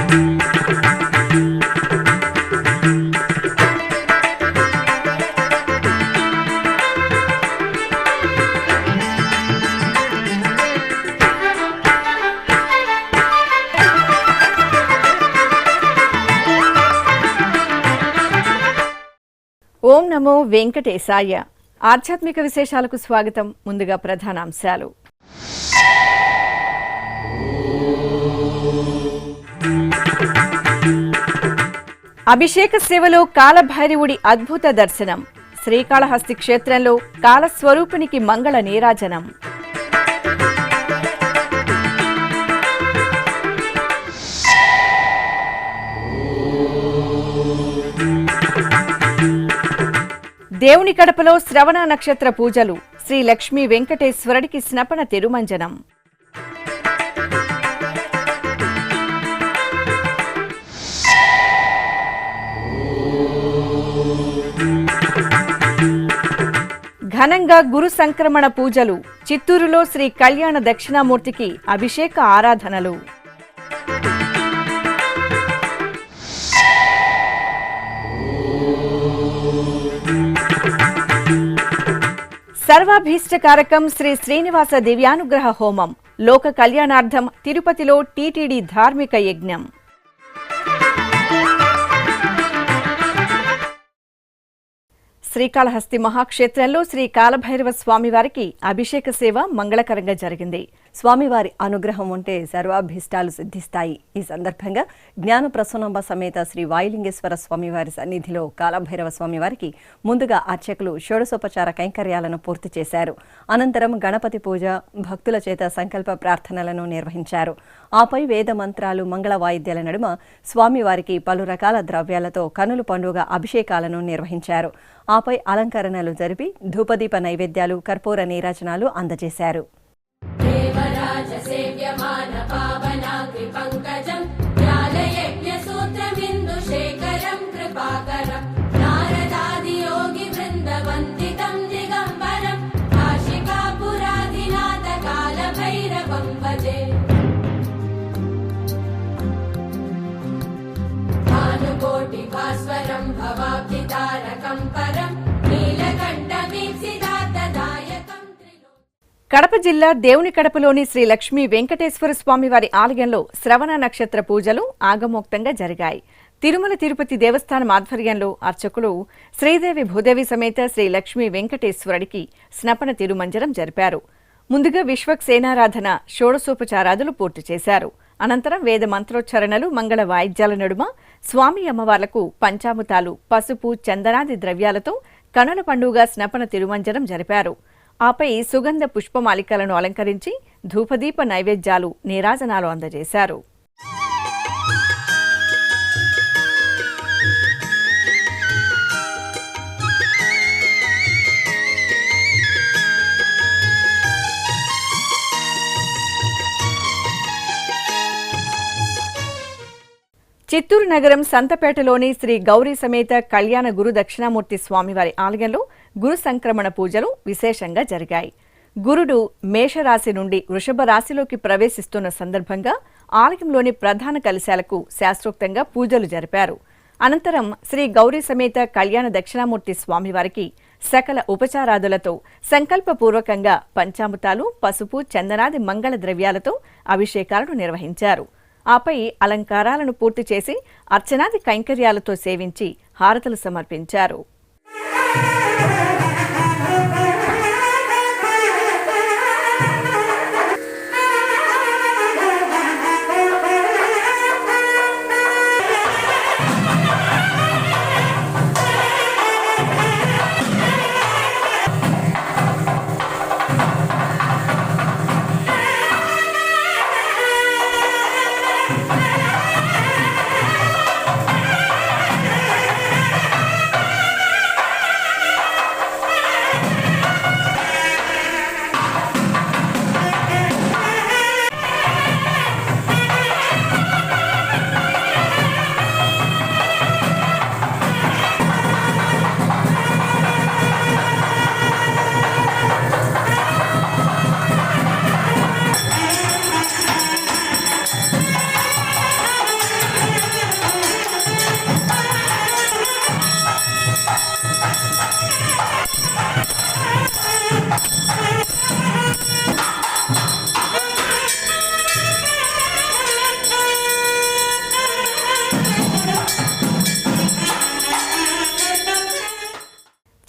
ఓం నమో వెంకటేశాయ. ఆధ్యాత్మిక విశేషాలకు స్వాగతం. ముందుగా ప్రధానాంశాలు. అభిషేక సేవలో కాలభైరవుడి అద్భుత దర్శనం. శ్రీకాళహస్తి క్షేత్రంలో కాలస్వరూపునికి మంగళ నీరాజనం. దేవుని కడపలో శ్రవణ నక్షత్ర పూజలు. శ్రీ లక్ష్మీ వెంకటేశ్వరుడికి స్నపన తిరుమంజనం. ఘనంగా గురు సంక్రమణ పూజలు. చిత్తూరులో శ్రీ కళ్యాణ దక్షిణామూర్తికి అభిషేక ఆరాధనలు. సర్వాభీష్టకారకం శ్రీ శ్రీనివాస దివ్యానుగ్రహ హోమం. లోక కళ్యాణార్థం తిరుపతిలో టీటీడీ ధార్మిక యజ్ఞం. శ్రీకాళహస్తి మహాక్షేత్రంలో శ్రీ కాలభైరవ స్వామివారికి అభిషేక సేవ మంగళకరంగా జరిగింది. స్వామివారి అనుగ్రహం ఉంటే సర్వాభీష్టాలు సిద్ధిస్తాయి. ఈ సందర్భంగా జ్ఞాన ప్రసూనంబ సమేత శ్రీ వాయులింగేశ్వర స్వామివారి సన్నిధిలో కాలభైరవ స్వామివారికి ముందుగా అర్చకులు షోడశోపచార కైంకర్యాలను పూర్తి చేశారు. అనంతరం గణపతి పూజ, భక్తుల చేత సంకల్ప ప్రార్థనలను నిర్వహించారు. ఆపై వేద మంత్రాలు, మంగళ వాయిద్యాల నడుమ స్వామివారికి పలు రకాల ద్రవ్యాలతో కనుల పండుగ అభిషేకాలను నిర్వహించారు. ఆపై అలంకరణలు జరిపి ధూపదీప నైవేద్యాలు, కర్పూర నీరాజనాలు అందజేశారు. కడప జిల్లా దేవుని కడపలోని శ్రీ లక్ష్మీ వెంకటేశ్వర స్వామివారి ఆలయంలో శ్రవణ నక్షత్ర పూజలు ఆగమోక్తంగా జరిగాయి. తిరుమల తిరుపతి దేవస్థానం ఆధ్వర్యంలో అర్చకులు శ్రీదేవి భూదేవి సమేత శ్రీ లక్ష్మీ వెంకటేశ్వరుడికి స్నపన తిరుమంజనం జరిపారు. ముందుగా విశ్వక్సేనారాధన, షోడశోపచారాదులు పూర్తి చేశారు. అనంతరం వేద మంత్రోచ్చరణలు, మంగళ వాయిద్యాల నడుమ స్వామి అమ్మవార్లకు పంచామృతాలు, పసుపు, చందనాది ద్రవ్యాలతో కనుల పండుగ స్నపన తిరుమంజనం జరిపారు. ఆపై సుగంధ పుష్పమాలికలను అలంకరించి ధూపదీప నైవేద్యాలు, నీరాజనాలు అందజేశారు. చిత్తూరు నగరం సంతపేటలోని శ్రీ గౌరీ సమేత కళ్యాణ గురు దక్షిణామూర్తి స్వామివారి ఆలయంలో గురు సంక్రమణ పూజలు విశేషంగా జరిగాయి. గురుడు మేషరాశి నుండి వృషభ రాశిలోకి ప్రవేశిస్తున్న సందర్భంగా ఆలయంలోని ప్రధాన కలశాలకు శాస్త్రోక్తంగా పూజలు జరిపారు. అనంతరం శ్రీ గౌరీ సమేత కళ్యాణ దక్షిణామూర్తి స్వామివారికి సకల ఉపచారాదులతో సంకల్పపూర్వకంగా పంచామృతాలు, పసుపు, చందనాది మంగళ ద్రవ్యాలతో అభిషేకాలను నిర్వహించారు. ఆపై అలంకారాలను పూర్తి చేసి అర్చనాది కైంకర్యాలతో సేవించి హారతులు సమర్పించారు.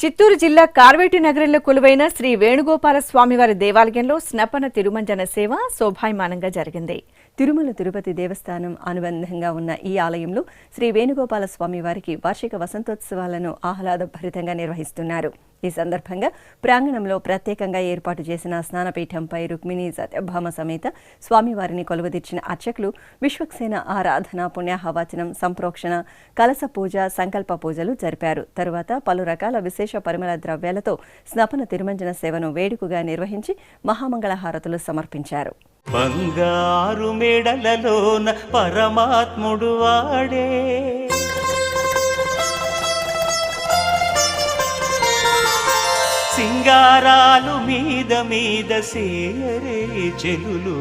చిత్తూరు జిల్లా కార్వేటి నగరంలో కొలువైన శ్రీ వేణుగోపాల స్వామివారి దేవాలయంలో స్నపన తిరుమంజన సేవ శోభాయమానంగా జరిగింది. తిరుమల తిరుపతి దేవస్థానం అనుబంధంగా ఉన్న ఈ ఆలయంలో శ్రీ వేణుగోపాల స్వామి వారికి వార్షిక వసంతోత్సవాలను ఆహ్లాదభరితంగా నిర్వహిస్తున్నారు. ఈ సందర్భంగా ప్రాంగణంలో ప్రత్యేకంగా ఏర్పాటు చేసిన స్నానపీఠంపై రుక్మిణి సత్యభామ సమేత స్వామివారిని కొలువుదీర్చిన అర్చకులు విశ్వక్సేన ఆరాధన, పుణ్యాహవచనం, సంప్రోక్షణ, కలస పూజ, సంకల్ప పూజలు జరిపారు. తరువాత పలు రకాల విశేష పరిమళ ద్రవ్యాలతో స్నపన తిరుమంజన సేవను వేడుకగా నిర్వహించి మహామంగళ హారతులు సమర్పించారు. బంగారు మెడలలోన పరమాత్ముడు వాడే, సింగారాలు మీద మీద సేయరే చెలులు,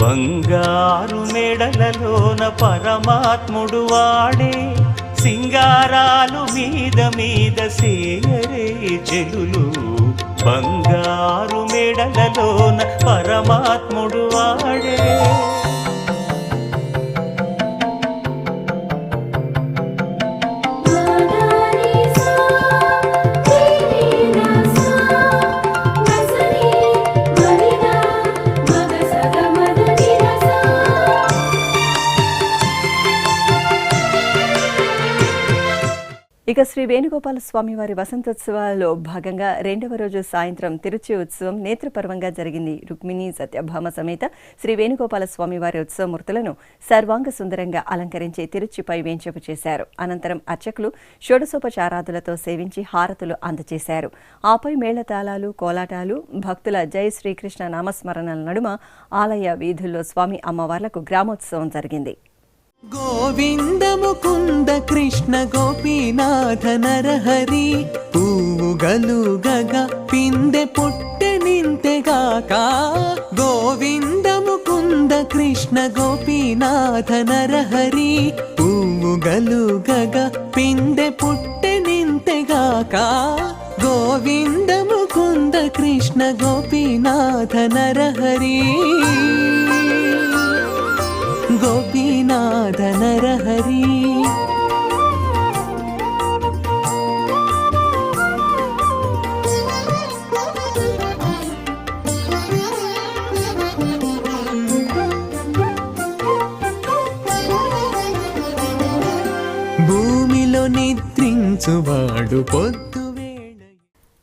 బంగారు మెడలలోన పరమాత్ముడు వాడే, సింగారాలు మీద మీద సేయరే చెలులు, బంగారు మెడలలోన పరమాత్ముడు వాడే. ఇక శ్రీ వేణుగోపాల స్వామి వారి వసంతోత్సవాల్లో భాగంగా రెండవ రోజు సాయంత్రం తిరుచి ఉత్సవం నేత్రపర్వంగా జరిగింది. రుక్మిణి సత్యభామ సమేత శ్రీ వేణుగోపాల స్వామి వారి ఉత్సవమూర్తులను సర్వాంగ సుందరంగా అలంకరించి తిరుచిపై వేంచేపు చేశారు. అనంతరం అర్చకులు షోడశోపచారాదులతో సేవించి హారతులు అందజేశారు. ఆపై మేళతాళాలు, కోలాటాలు, భక్తుల జై శ్రీకృష్ణ నామస్మరణల నడుమ ఆలయ వీధుల్లో స్వామి అమ్మవార్లకు గ్రామోత్సవం జరిగింది. గోవింద ముకుంద కృష్ణ గోపీనాథ నరహరి, పువ్వుగలు గగ పిందె పుట్టె నింతెగాక. గోవింద ముకుంద కృష్ణ గోపీనాథ నరహరి, పువ్వుగలు గగ పిందె పుట్టె నింతెగాక. గోవింద ముకుంద కృష్ణ గోపీనాథ నరహరి, గోపీనాథ నరహరి. భూమిలో నిద్రించువాడు పొద్దువేళ.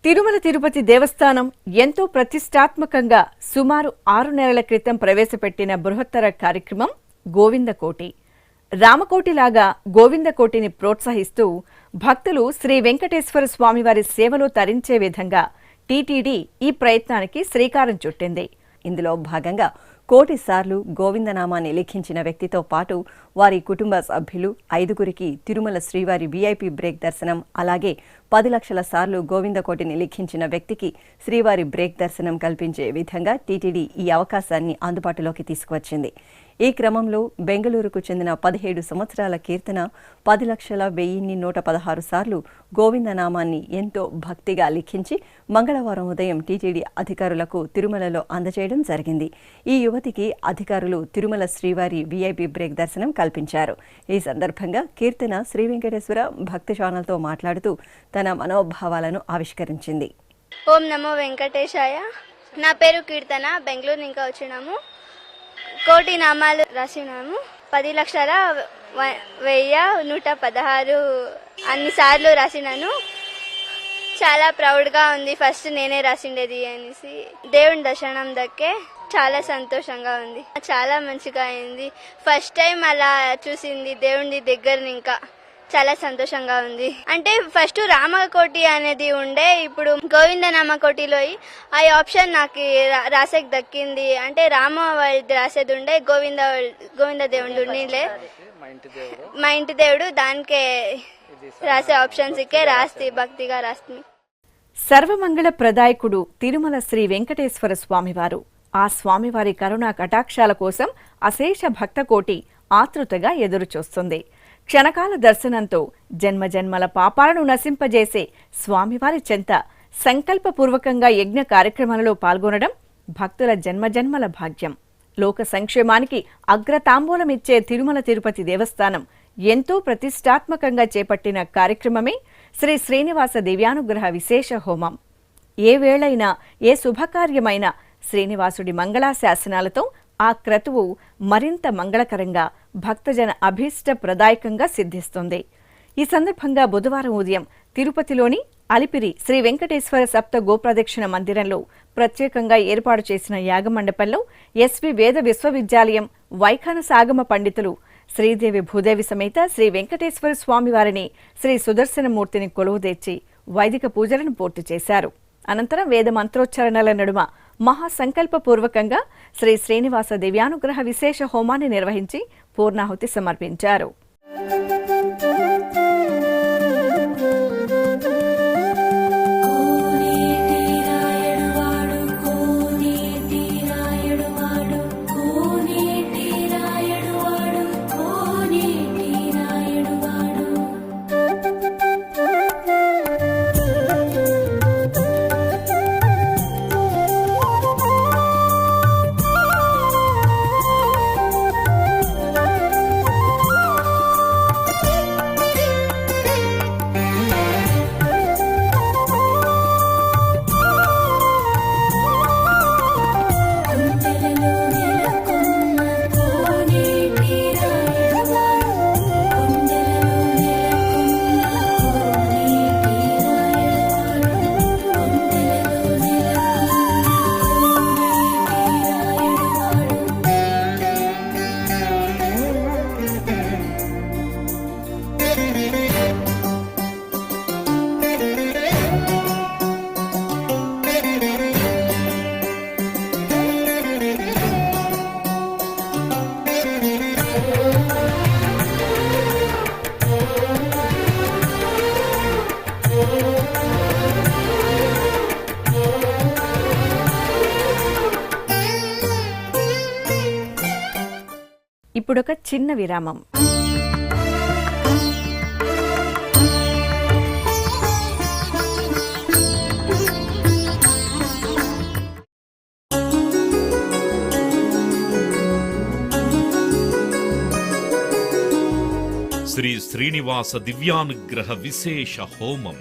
తిరుమల తిరుపతి దేవస్థానం ఎంతో ప్రతిష్టాత్మకంగా సుమారు 6 నెలల క్రితం ప్రవేశపెట్టిన బృహత్తర కార్యక్రమం గోవిందకోటి. రామకోటిలాగా గోవిందకోటిని ప్రోత్సహిస్తూ భక్తులు శ్రీ వెంకటేశ్వర స్వామివారి సేవలో తరించే విధంగా టీటీడీ ఈ ప్రయత్నానికి శ్రీకారం చుట్టింది. ఇందులో భాగంగా 1,00,00,000 సార్లు గోవిందనామాన్ని లిఖించిన వ్యక్తితో పాటు వారి కుటుంబ సభ్యులు 5గురికి తిరుమల శ్రీవారి వీఐపీ బ్రేక్ దర్శనం, అలాగే 10 లక్షల సార్లు గోవిందకోటిని లిఖించిన వ్యక్తికి శ్రీవారి బ్రేక్ దర్శనం కల్పించే విధంగా టీటీడీ ఈ అవకాశాన్ని అందుబాటులోకి తీసుకువచ్చింది. ఈ క్రమంలో బెంగళూరుకు చెందిన 17 సంవత్సరాల కీర్తన 10,01,116 సార్లు గోవిందనామాన్ని ఎంతో భక్తిగా లిఖించి మంగళవారం ఉదయం టీటీడీ అధికారులకు తిరుమలలో అందజేయడం జరిగింది. ఈ యువతికి అధికారులు తిరుమల శ్రీవారి వీఐపీ బ్రేక్ దర్శనం కల్పించారు. ఈ సందర్భంగా కీర్తన శ్రీ వెంకటేశ్వర భక్తి ఛానల్తో మాట్లాడుతూ తన మనోభావాలను ఆవిష్కరించింది. ఓం నమో వెంకటేశాయ. నా పేరు కీర్తన. బెంగళూరు ఇంకా వచ్చినాము. 1,00,00,000 నామాలు రాసినాము. 10,01,116 అన్నిసార్లు రాసినాను. చాలా ప్రౌడ్గా ఉంది. ఫస్ట్ నేనే రాసిండేది అనేసి దేవుని దర్శనం దక్కే చాలా సంతోషంగా ఉంది. చాలా మంచిగా అయింది. ఫస్ట్ టైం అలా చూసింది దేవుని దగ్గరని. ఇంకా చాలా సంతోషంగా ఉంది. అంటే ఫస్ట్ రామకోటి అనేది ఉండే, ఇప్పుడు గోవిందనామకోటిలో ఆ ఆప్షన్ నాకు రాసేకి దక్కింది. అంటే రామ వాళ్ళది రాసేది ఉండే, గోవింద దేవుడు ఉండిలే, మా ఇంటి దేవుడు, దానికే రాసే ఆప్షన్స్ ఇకే రాస్తి భక్తిగా రాస్తి. సర్వమంగళ ప్రదాయకుడు తిరుమల శ్రీ వెంకటేశ్వర స్వామివారు. ఆ స్వామివారి కరుణా కటాక్షాల కోసం అశేష భక్తకోటి ఆతృతగా ఎదురుచూస్తుంది. క్షణకాల దర్శనంతో జన్మజన్మల పాపాలను నశింపజేసే స్వామివారి చెంత సంకల్పపూర్వకంగా యజ్ఞ కార్యక్రమాలలో పాల్గొనడం భక్తుల జన్మజన్మల భాగ్యం. లోక సంక్షేమానికి అగ్రతాంబూలమిచ్చే తిరుమల తిరుపతి దేవస్థానం ఎంతో ప్రతిష్టాత్మకంగా చేపట్టిన కార్యక్రమమే శ్రీ శ్రీనివాస దివ్యానుగ్రహ విశేష హోమం. ఏ వేళైనా ఏ శుభకార్యమైనా శ్రీనివాసుడి మంగళాశాసనాలతో ఆ క్రతువు మరింత మంగళకరంగా భక్తజన అభీష్ట ప్రదాయకంగా సిద్ధిస్తుంది. ఈ సందర్భంగా బుధవారం ఉదయం తిరుపతిలోని అలిపిరి శ్రీ వెంకటేశ్వర సప్త గోప్రదక్షిణ మందిరంలో ప్రత్యేకంగా ఏర్పాటు చేసిన యాగమండపంలో ఎస్వి వేద విశ్వవిద్యాలయం వైఖానస ఆగమ పండితులు శ్రీదేవి భూదేవి సమేత శ్రీ వెంకటేశ్వర స్వామివారిని శ్రీ సుదర్శనమూర్తిని కొలువుదీర్చి వైదిక పూజలను పూర్తి చేశారు. అనంతరం వేద మంత్రోచ్చరణల నడుమ మహాసంకల్పపూర్వకంగా శ్రీ శ్రీనివాస దివ్యానుగ్రహ విశేష హోమాన్ని నిర్వహించి పూర్ణాహుతి సమర్పించారు. ఇప్పుడొక చిన్న విరామం. శ్రీ శ్రీనివాస దివ్యానుగ్రహ విశేష హోమం.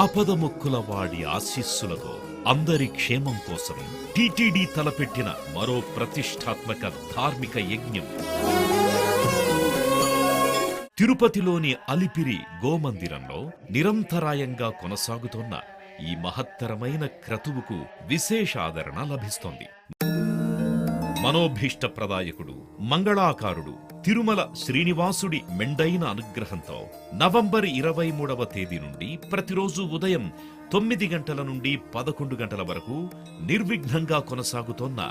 ఆపదముక్కుల వాడి ఆశీస్సులతో అందరి క్షేమం కోసం టీటీడీ తలపెట్టిన మరో ప్రతిష్టాత్మక ధార్మిక యజ్ఞం. తిరుపతిలోని అలిపిరి గోమందిరంలో నిరంతరాయంగా కొనసాగుతోన్న ఈ మహత్తరమైన క్రతువుకు విశేష ఆదరణ లభిస్తోంది. మనోభీష్ట ప్రదాయకుడు, మంగళాకారుడు తిరుమల శ్రీనివాసుడి మెండైన అనుగ్రహంతో నవంబర్ 23వ తేదీ నుండి ప్రతిరోజు ఉదయం 9 గంటల నుండి 11 గంటల వరకు నిర్విఘ్నంగా కొనసాగుతోన్న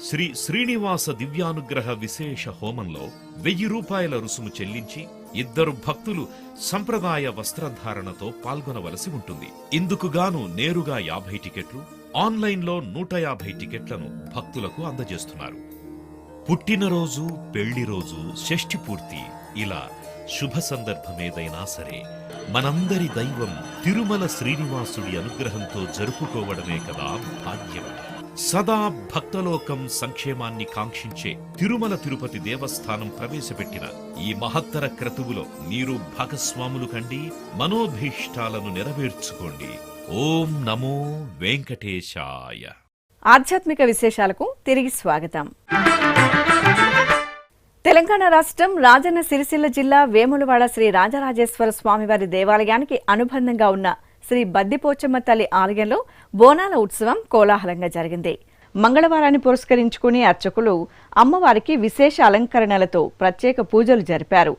శ్రీ శ్రీనివాస దివ్యానుగ్రహ విశేష హోమంలో 1000 రూపాయల రుసుము చెల్లించి 2 భక్తులు సంప్రదాయ వస్త్రధారణతో పాల్గొనవలసి ఉంటుంది. ఇందుకుగాను నేరుగా 50 టికెట్లు, ఆన్లైన్లో 150 టికెట్లను భక్తులకు అందజేస్తున్నారు. పుట్టినరోజు, పెళ్లి రోజు, షష్ఠి పూర్తి ఇలా శుభ సందర్భమేదైనా సరే మనందరి దైవం తిరుమల శ్రీనివాసుడి అనుగ్రహంతో జరుపుకోవడమే కదా భాగ్యం. సదా భక్తలోకం సంక్షేమాన్ని కాంక్షించే తిరుమల తిరుపతి దేవస్థానం ప్రవేశపెట్టిన ఈ మహత్తర క్రతువులో మీరు భాగస్వాములు కండి, మనోభీష్టాలను నెరవేర్చుకోండి. ఓం నమో వెంకటేశాయ. ఆధ్యాత్మిక విశేషాలకు తిరిగి స్వాగతం. తెలంగాణ రాష్ట్రం రాజన్న సిరిసిల్ల జిల్లా వేములవాడ శ్రీ రాజరాజేశ్వర స్వామివారి దేవాలయానికి అనుబంధంగా ఉన్న శ్రీ బద్దిపోచమ్మ తల్లి ఆలయంలో బోనాల ఉత్సవం కోలాహలంగా జరిగింది. మంగళవారాన్ని పురస్కరించుకుని అర్చకులు అమ్మవారికి విశేష అలంకరణలతో ప్రత్యేక పూజలు జరిపారు.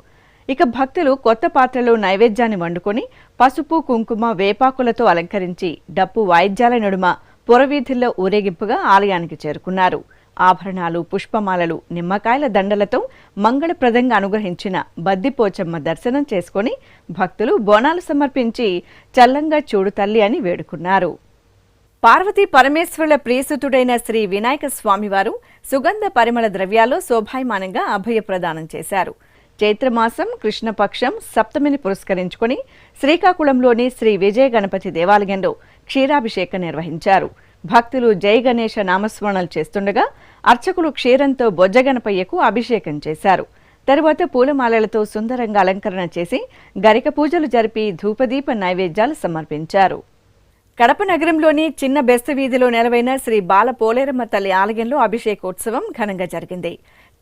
ఇక భక్తులు కొత్త పాత్రలో నైవేద్యాన్ని వండుకొని పసుపు, కుంకుమ, వేపాకులతో అలంకరించి డప్పు వాయిద్యాల నడుమ పురవీధుల్లో ఊరేగింపుగా ఆలయానికి చేరుకున్నారు. ఆభరణాలు, పుష్పమాలలు, నిమ్మకాయల దండలతో మంగళప్రదంగా అనుగ్రహించిన బద్దిపోచమ్మ దర్శనం చేసుకుని భక్తులు బోనాలు సమర్పించి చల్లంగా చూడు తల్లి అని వేడుకున్నారు. పార్వతీ పరమేశ్వరుల ప్రియసుతుడైన శ్రీ వినాయక స్వామివారు సుగంధ పరిమళ ద్రవ్యాల్లో శోభాయమానంగా అభయ ప్రదానం చేశారు. చైత్రమాసం కృష్ణపక్షం సప్తమిని పురస్కరించుకుని శ్రీకాకుళంలోని శ్రీ విజయ గణపతి దేవాలయంలో క్షీరాభిషేకం నిర్వహించారు. భక్తులు జై గణేశ నామస్మరణలు చేస్తుండగా అర్చకులు క్షీరంతో బొజ్జగణపయ్యకు అభిషేకం చేశారు. తరువాత పూలమాలలతో సుందరంగా అలంకరణ చేసి గరిక పూజలు జరిపి ధూపదీప నైవేద్యాలు సమర్పించారు. కడప నగరంలోని చిన్న బెస్త వీధిలో నెలవైన శ్రీ బాల పోలేరమ్మ తల్లి ఆలయంలో అభిషేకోత్సవం ఘనంగా జరిగింది.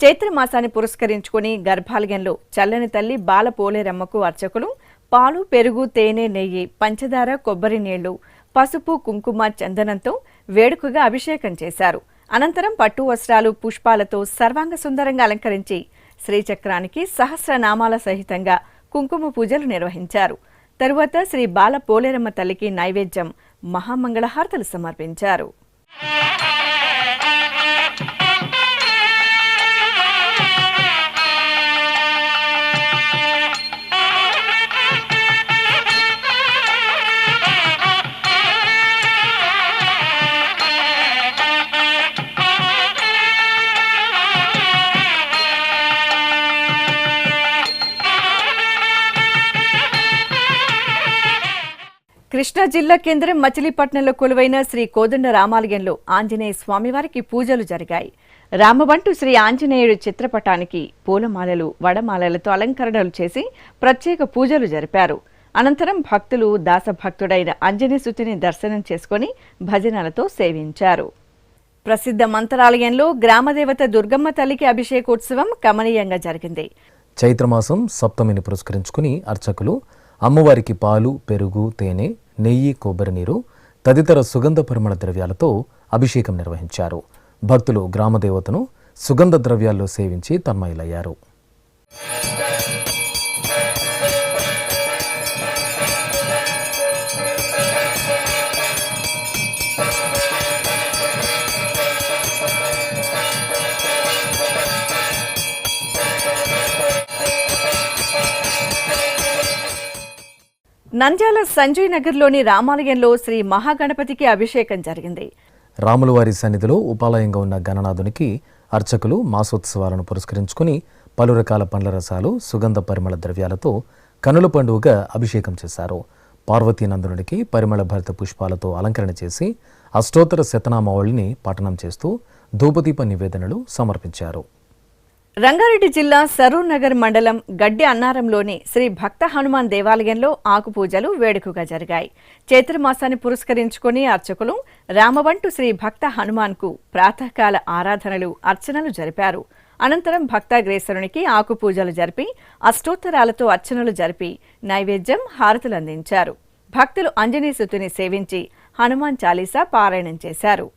చైత్రమాసాన్ని పురస్కరించుకుని గర్భాలయంలో చల్లని తల్లి బాల పోలేరమ్మకు అర్చకులు పాలు, పెరుగు, తేనె, నెయ్యి, పంచదార, కొబ్బరి నీళ్లు, పసుపు, కుంకుమ, చందనంతో వేడుకగా అభిషేకం చేశారు. అనంతరం పట్టు వస్త్రాలు, పుష్పాలతో సర్వాంగ సుందరంగా అలంకరించి శ్రీచక్రానికి సహస్రనామాల సహితంగా కుంకుమ పూజలు నిర్వహించారు. తరువాత శ్రీ బాల పోలేరమ్మ తల్లికి నైవేద్యం, మహామంగళహారతులు సమర్పించారు. కృష్ణా జిల్లా కేంద్రం మచిలీపట్నంలో కొలువైన శ్రీ కోదండ రామాలయంలో ఆంజనేయ స్వామివారికి పూజలు జరిగాయి. రామబంటు శ్రీ ఆంజనేయుడి చిత్రపటానికి పూలమాలలు, వడమాలలతో అలంకరణలు చేసి ప్రత్యేక పూజలు జరిపారు. అనంతరం భక్తులు దాసభక్తుడైన ఆంజనేయసుతుని దర్శనం చేసుకుని భజనలతో సేవించారు. ప్రసిద్ధ మంత్రాలయంలో గ్రామదేవత దుర్గమ్మ తల్లికి అభిషేకోత్సవం కమనీయంగా జరిగింది. చైత్రమాసం సప్తమిని పురస్కరించుకుని అర్చకులు అమ్మవారికి పాలు, పెరుగు, తేనె, నెయ్యి, కొబ్బరి నీరు తదితర సుగంధ పరిమళ ద్రవ్యాలతో అభిషేకం నిర్వహించారు. భక్తులు గ్రామదేవతను సుగంధ ద్రవ్యాల్లో సేవించి తన్మయులయ్యారు. నంద్యాల సంజయ్ నగర్లోని రామాలయంలో శ్రీ మహాగణపతికి అభిషేకం జరిగింది. రాములవారి సన్నిధిలో ఉపాలయంగా ఉన్న గణనాథునికి అర్చకులు మాసోత్సవాలను పురస్కరించుకుని పలు రకాల పండ్ల రసాలు, సుగంధ పరిమళ ద్రవ్యాలతో కనుల పండుగగా అభిషేకం చేశారు. పార్వతీనందనుడికి పరిమళ భరిత పుష్పాలతో అలంకరణ చేసి అష్టోత్తర శతనామావళిని పఠనం చేస్తూ ధూపదీప నివేదనలు సమర్పించారు. రంగారెడ్డి జిల్లా సరూర్ నగర్ మండలం గడ్డి అన్నారంలోని శ్రీ భక్త హనుమాన్ దేవాలయంలో ఆకుపూజలు వేడుకగా జరిగాయి. చైత్రమాసాన్ని పురస్కరించుకుని అర్చకులు రామబంటు శ్రీ భక్త హనుమాన్కు ప్రాతకాల ఆరాధనలు, అర్చనలు జరిపారు. అనంతరం భక్తాగ్రేసరునికి ఆకుపూజలు జరిపి అష్టోత్తరాలతో అర్చనలు జరిపి నైవేద్యం, హారతులు అందించారు. భక్తులు ఆంజనేయసుతుని సేవించి హనుమాన్ చాలీసా పారాయణం చేశారు.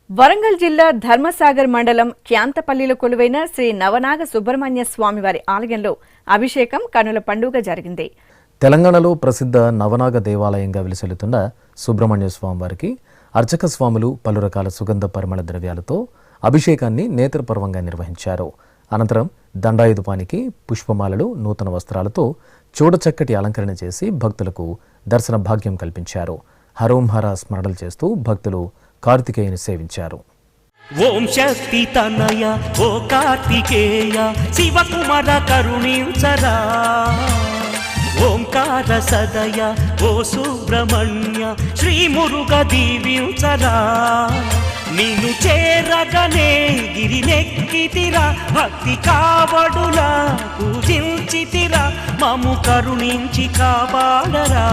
వరంగల్ జిల్లా ధర్మసాగర్ మండలం క్యాంతపల్లిలో కొలువైన శ్రీ నవనాగ సుబ్రహ్మణ్య స్వామివారి ఆలయంలో అభిషేకం కనుల పండుగ జరిగింది. తెలంగాణలో ప్రసిద్ధ నవనాగ దేవాలయంగా విలసిల్లుతున్న సుబ్రహ్మణ్య స్వామివారికి అర్చక స్వాములు పలు రకాల సుగంధ పరిమళ ద్రవ్యాలతో అభిషేకాన్ని నేత్రపర్వంగా నిర్వహించారు. అనంతరం దండాయుధపానికి పుష్పమాలలు, నూతన వస్త్రాలతో చూడచక్కటి అలంకరణ చేసి భక్తులకు దర్శన భాగ్యం కల్పించారు. హరోం హర స్మరణలు చేస్తూ భక్తులు కార్తికేయుని సేవించారు. ఓం శక్తి తనయ ఓ కార్తికేయ శివకుమార కరుణించరా, ఓంకార సదయ ఓ సుబ్రహ్మణ్య శ్రీ మురుగ దీవించరా. నిన్ను చేరగనే గిరినెక్కితిరా, భక్తి కావడులా పూజించితిరా, మము కరుణించి కాపాడరా.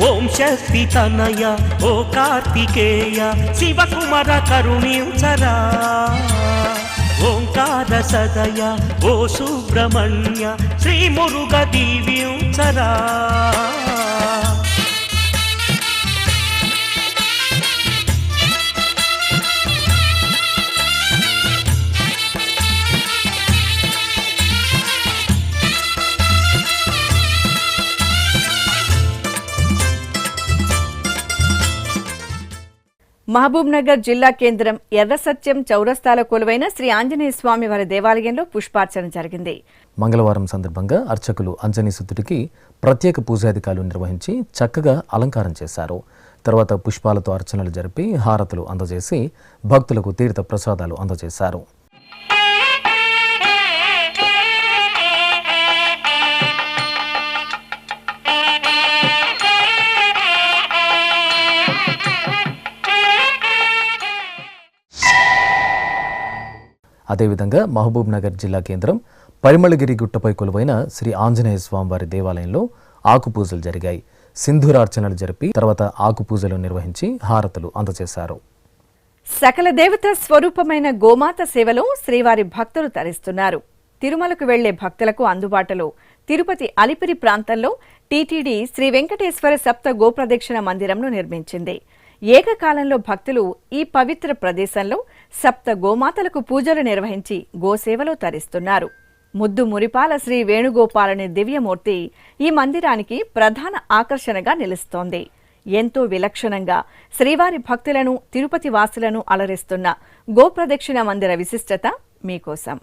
ఓం శక్తి తనయ ఓ కార్తికేయ శివకుమార కరుణించరా, ఓంకార సదయ ఓ సుబ్రహ్మణ్య శ్రీ మురుగ దీవించరా. మహబూబ్ నగర్ జిల్లా కేంద్రం ఎర్రసత్యం చౌరస్తాలో కొలువైన శ్రీ ఆంజనేయ స్వామి వారి దేవాలయంలో పుష్పార్చన జరిగింది. మంగళవారం సందర్భంగా అర్చకులు అంజనీసుతుడికి ప్రత్యేక పూజాధికారులు నిర్వహించి చక్కగా అలంకారం చేశారు. తర్వాత పుష్పాలతో అర్చనలు జరిపి హారతులు అందజేసి భక్తులకు తీర్థ ప్రసాదాలు అందజేశారు. అదేవిధంగా మహబూబ్ నగర్ జిల్లా కేంద్రం పరిమళగిరి గుట్టపై కొలువైన శ్రీ ఆంజనేయ స్వామివారి దేవాలయంలో ఆకుపూజలు జరిగాయి. సింధూరార్చనలు జరిపి తర్వాత ఆకుపూజలు నిర్వహించి హారతులు అందజేశారు. సకల దేవత స్వరూపమైన గోమాత సేవలో శ్రీవారి భక్తులు తరిస్తున్నారు. తిరుమలకు వెళ్లే భక్తులకు అందుబాటులో తిరుపతి అలిపిరి ప్రాంతంలో టీటీడీ శ్రీ వెంకటేశ్వర సప్త గోప్రదక్షిణ మందిరంను నిర్మించింది. ఏకకాలంలో భక్తులు ఈ పవిత్ర ప్రదేశంలో సప్త గోమాతలకు పూజలు నిర్వహించి గోసేవలో తరిస్తున్నారు. ముద్దు మురిపాల శ్రీ వేణుగోపాలని దివ్యమూర్తి ఈ మందిరానికి ప్రధాన ఆకర్షణగా నిలుస్తోంది. ఎంతో విలక్షణంగా శ్రీవారి భక్తులను తిరుపతి వాసులను అలరిస్తున్న గోప్రదక్షిణ మందిర విశిష్టత మీకోసం.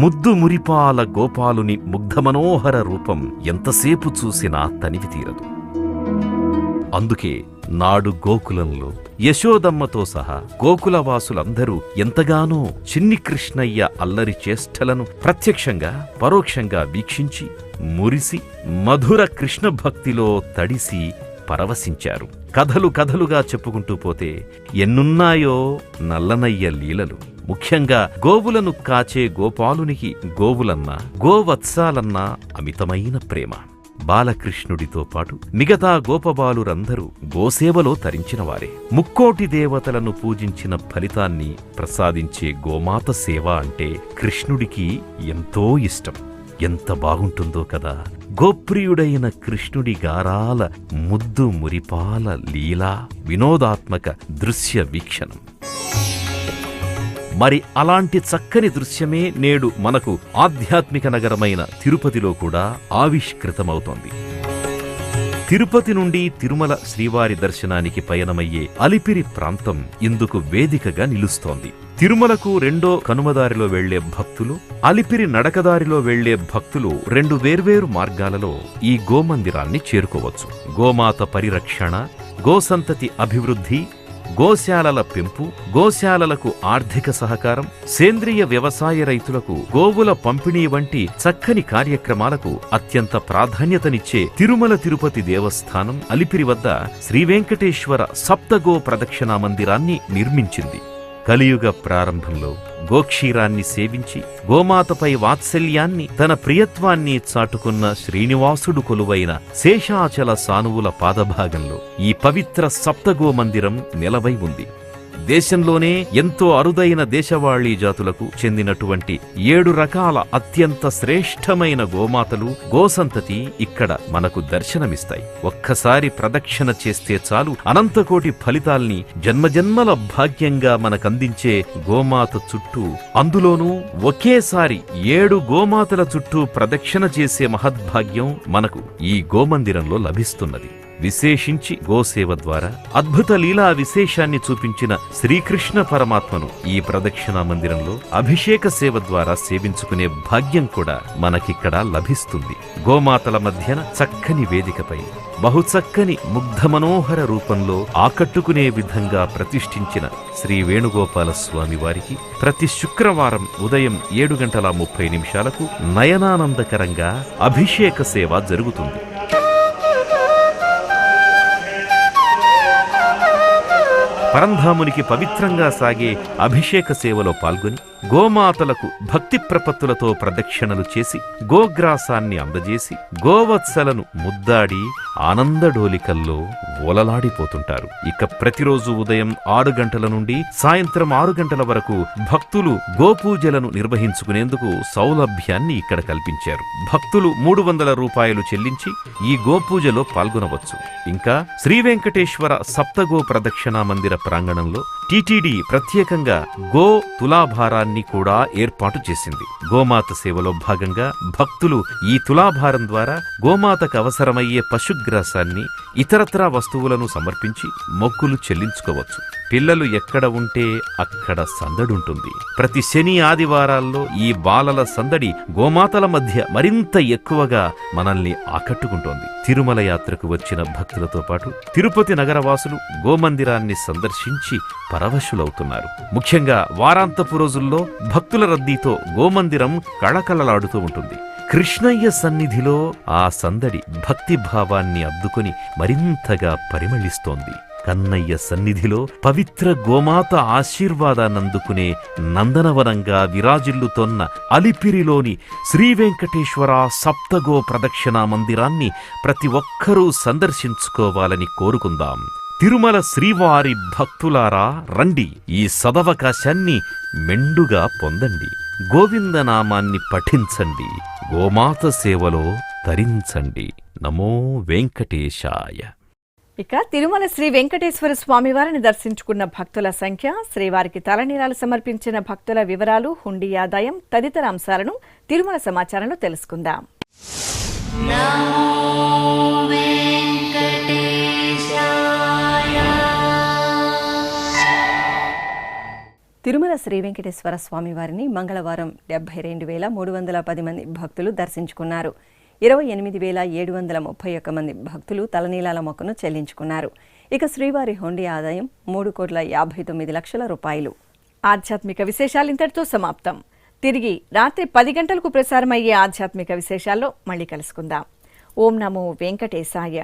ముద్దు మురిపాల గోపాలుని ముగ్ధమనోహర రూపం ఎంతసేపు చూసినా తనివి తీరదు. అందుకే నాడు గోకులంలో యశోదమ్మతో సహా గోకులవాసులందరూ ఎంతగానో చిన్ని కృష్ణయ్య అల్లరి చేష్టలను ప్రత్యక్షంగా పరోక్షంగా వీక్షించి మురిసి మధుర కృష్ణ భక్తిలో తడిసి పరవశించారు. కథలు కథలుగా చెప్పుకుంటూ పోతే ఎన్నున్నాయో నల్లనయ్య లీలలు. ముఖ్యంగా గోవులను కాచే గోపాలునికి గోవులన్నా గోవత్సాలన్నా అమితమైన ప్రేమ. బాలకృష్ణుడితో పాటు మిగతా గోపబాలురందరూ గోసేవలో తరించినవారే. ముక్కోటి దేవతలను పూజించిన ఫలితాన్ని ప్రసాదించే గోమాత సేవ అంటే కృష్ణుడికి ఎంతో ఇష్టం. ఎంత బాగుంటుందో కదా. గోప్రియుడైన కృష్ణుడి గారాల ముద్దు మురిపాల లీలా వినోదాత్మక దృశ్య వీక్షణం. మరి అలాంటి చక్కని దృశ్యమే నేడు మనకు ఆధ్యాత్మిక నగరమైన తిరుపతిలో కూడా ఆవిష్కృతమవుతోంది. తిరుపతి నుండి తిరుమల శ్రీవారి దర్శనానికి పయనమయ్యే అలిపిరి ప్రాంతం ఇందుకు వేదికగా నిలుస్తోంది. తిరుమలకు రెండో కనుమదారిలో వెళ్లే భక్తులు, అలిపిరి నడకదారిలో వెళ్లే భక్తులు రెండు వేర్వేరు మార్గాలలో ఈ గోమందిరాన్ని చేరుకోవచ్చు. గోమాత పరిరక్షణ, గోసంతతి అభివృద్ధి, గోశాలల పెంపు, గోశాలలకు ఆర్థిక సహకారం, సేంద్రియ వ్యవసాయ రైతులకు గోవుల పంపిణీ వంటి చక్కని కార్యక్రమాలకు అత్యంత ప్రాధాన్యతనిచ్చే తిరుమల తిరుపతి దేవస్థానం అలిపిరి వద్ద శ్రీవెంకటేశ్వర సప్తగో ప్రదక్షిణా మందిరాన్ని నిర్మించింది. కలియుగ ప్రారంభంలో గోక్షీరాన్ని సేవించి గోమాతపై వాత్సల్యాన్ని తన ప్రియత్వాన్ని చాటుకున్న శ్రీనివాసుడు కొలువైన శేషాచల సానువుల పాదభాగంలో ఈ పవిత్ర సప్తగో మందిరం నెలవై ఉంది. దేశంలోనే ఎంతో అరుదైన దేశవాళీ జాతులకు చెందినటువంటి 7 రకాల అత్యంత శ్రేష్టమైన గోమాతలు, గోసంతతి ఇక్కడ మనకు దర్శనమిస్తాయి. ఒక్కసారి ప్రదక్షిణ చేస్తే చాలు అనంతకోటి ఫలితాల్ని జన్మజన్మల భాగ్యంగా మనకందించే గోమాత చుట్టూ, అందులోనూ ఒకేసారి 7 గోమాతల చుట్టూ ప్రదక్షిణ చేసే మహద్భాగ్యం మనకు ఈ గోమందిరంలో లభిస్తున్నది. విశేషించి గోసేవ ద్వారా అద్భుత లీలా విశేషాన్ని చూపించిన శ్రీకృష్ణ పరమాత్మను ఈ ప్రదక్షిణా మందిరంలో అభిషేక సేవ ద్వారా సేవించుకునే భాగ్యం కూడా మనకిక్కడ లభిస్తుంది. గోమాతల మధ్యన చక్కని వేదికపై బహుచక్కని ముగ్ధ మనోహర రూపంలో ఆకట్టుకునే విధంగా ప్రతిష్ఠించిన శ్రీ వేణుగోపాల స్వామి వారికి ప్రతి శుక్రవారం ఉదయం 7:30 నయనానందకరంగా అభిషేక సేవ జరుగుతుంది. పరంధామునికి పవిత్రంగా సాగే అభిషేక సేవలో పాల్గొని గోమాతలకు భక్తి ప్రపత్తులతో ప్రదక్షిణలు చేసి గోగ్రాసాన్ని అందజేసి గోవత్సలను ముద్దాడి ఆనందడోలికల్లో ఓలలాడిపోతుంటారు. ఇక ప్రతిరోజు ఉదయం 6 గంటల నుండి సాయంత్రం 6 గంటల వరకు భక్తులు గోపూజలను నిర్వహించుకునేందుకు సౌలభ్యాన్ని ఇక్కడ కల్పించారు. భక్తులు 300 రూపాయలు చెల్లించి ఈ గోపూజలో పాల్గొనవచ్చు. ఇంకా శ్రీ వెంకటేశ్వర సప్తగో ప్రదక్షిణా మందిర ప్రాంగణంలో టీటీడీ ప్రత్యేకంగా గో తులాభారాన్ని కూడా ఏర్పాటు చేసింది. గోమాత సేవలో భాగంగా భక్తులు ఈ తులాభారం ద్వారా గోమాతకు అవసరమయ్యే పశుగ్రాసాన్ని, ఇతరత్రా వస్తువులను సమర్పించి మొక్కులు చెల్లించుకోవచ్చు. పిల్లలు ఎక్కడ ఉంటే అక్కడ సందడుంటుంది. ప్రతి శని ఆదివారాల్లో ఈ బాలల సందడి గోమాతల మధ్య మరింత ఎక్కువగా మనల్ని ఆకట్టుకుంటోంది. తిరుమల యాత్రకు వచ్చిన భక్తులతో పాటు తిరుపతి నగరవాసులు గోమందిరాన్ని సందర్శించి పరవశులవుతున్నారు. ముఖ్యంగా వారాంతపు రోజుల్లో భక్తుల రద్దీతో గోమందిరం కళకళలాడుతూ ఉంటుంది. కృష్ణయ్య సన్నిధిలో ఆ సందడి భక్తిభావాన్ని అద్దుకొని మరింతగా పరిమళిస్తోంది. కన్నయ్య సన్నిధిలో పవిత్ర గోమాత ఆశీర్వాదాన్నందుకునే నందనవనంగా విరాజిల్లుతోన్న అలిపిరిలోని శ్రీవెంకటేశ్వర సప్తగో ప్రదక్షిణా మందిరాన్ని ప్రతి ఒక్కరూ సందర్శించుకోవాలని కోరుకుందాం. తిరుమల శ్రీవారి భక్తులారా రండి, ఈ సదవకాశాన్ని మెండుగా పొందండి. గోవిందనామాన్ని పఠించండి, గోమాత సేవలో తరించండి. నమో వెంకటేశాయ. ఇక తిరుమల శ్రీ వెంకటేశ్వర స్వామివారిని దర్శించుకున్న భక్తుల సంఖ్య, శ్రీవారికి తలనీలాలు సమర్పించిన భక్తుల వివరాలు, హుండీ ఆదాయం తదితర అంశాలను తిరుమల సమాచారంలో తెలుసుకుందాం. తిరుమల శ్రీ వెంకటేశ్వర స్వామివారిని మంగళవారం 72,310 మంది భక్తులు దర్శించుకున్నారు. 28,731 మంది భక్తులు తలనీలాల మొక్కను చెల్లించుకున్నారు. ఇక శ్రీవారి హుండీ ఆదాయం 3,59 లక్షల రూపాయలు. ఆధ్యాత్మిక విశేషాలు ఇంతటితో సమాప్తం. తిరిగి రాత్రి 10 గంటలకు ప్రసారమయ్యే ఆధ్యాత్మిక విశేషాల్లో మళ్ళీ కలుసుకుందాం. ఓం నమో వెంకటేశాయ.